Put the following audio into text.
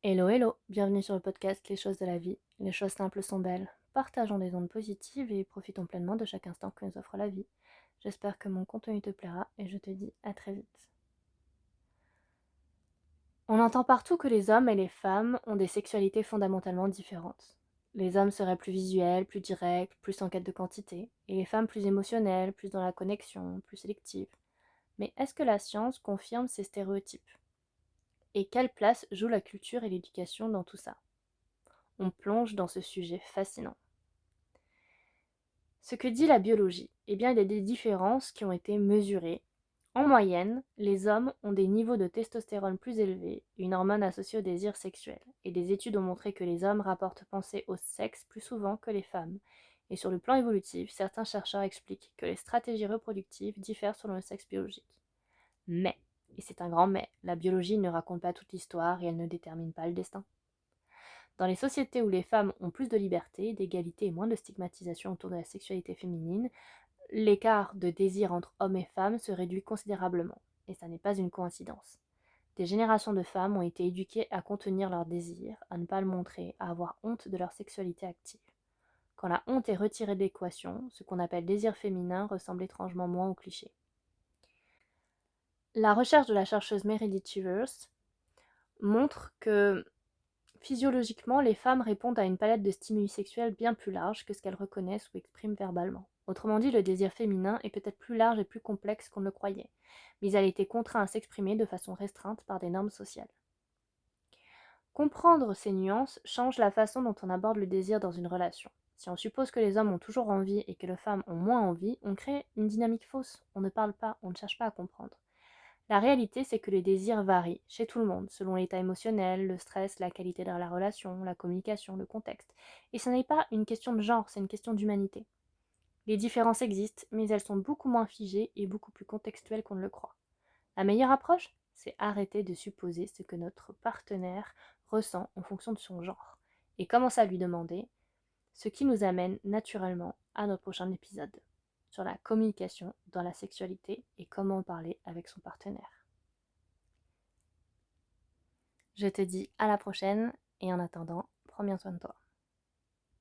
Hello hello, bienvenue sur le podcast Les choses de la vie. Les choses simples sont belles. Partageons des ondes positives et profitons pleinement de chaque instant que nous offre la vie. J'espère que mon contenu te plaira et je te dis à très vite. On entend partout que les hommes et les femmes ont des sexualités fondamentalement différentes. Les hommes seraient plus visuels, plus directs, plus en quête de quantité, et les femmes plus émotionnelles, plus dans la connexion, plus sélectives. Mais est-ce que la science confirme ces stéréotypes? Et quelle place joue la culture et l'éducation dans tout ça? On plonge dans ce sujet fascinant. Ce que dit la biologie, eh bien, il y a des différences qui ont été mesurées. En moyenne, les hommes ont des niveaux de testostérone plus élevés, une hormone associée au désir sexuel, et des études ont montré que les hommes rapportent penser au sexe plus souvent que les femmes. Et sur le plan évolutif, certains chercheurs expliquent que les stratégies reproductives diffèrent selon le sexe biologique. Mais, et c'est un grand mais, la biologie ne raconte pas toute l'histoire et elle ne détermine pas le destin. Dans les sociétés où les femmes ont plus de liberté, d'égalité et moins de stigmatisation autour de la sexualité féminine, l'écart de désir entre hommes et femmes se réduit considérablement. Et ça n'est pas une coïncidence. Des générations de femmes ont été éduquées à contenir leur désir, à ne pas le montrer, à avoir honte de leur sexualité active. Quand la honte est retirée de l'équation, ce qu'on appelle désir féminin ressemble étrangement moins au cliché. La recherche de la chercheuse Meredith Chivers montre que physiologiquement, les femmes répondent à une palette de stimuli sexuels bien plus large que ce qu'elles reconnaissent ou expriment verbalement. Autrement dit, le désir féminin est peut-être plus large et plus complexe qu'on ne le croyait, mais il a été contraint à s'exprimer de façon restreinte par des normes sociales. Comprendre ces nuances change la façon dont on aborde le désir dans une relation. Si on suppose que les hommes ont toujours envie et que les femmes ont moins envie, on crée une dynamique fausse. On ne parle pas, on ne cherche pas à comprendre. La réalité, c'est que les désirs varient chez tout le monde, selon l'état émotionnel, le stress, la qualité de la relation, la communication, le contexte. Et ce n'est pas une question de genre, c'est une question d'humanité. Les différences existent, mais elles sont beaucoup moins figées et beaucoup plus contextuelles qu'on ne le croit. La meilleure approche, c'est arrêter de supposer ce que notre partenaire ressent en fonction de son genre, et commencer à lui demander, ce qui nous amène naturellement à notre prochain épisode sur la communication dans la sexualité et comment parler avec son partenaire. Je te dis à la prochaine et en attendant, prends bien soin de toi.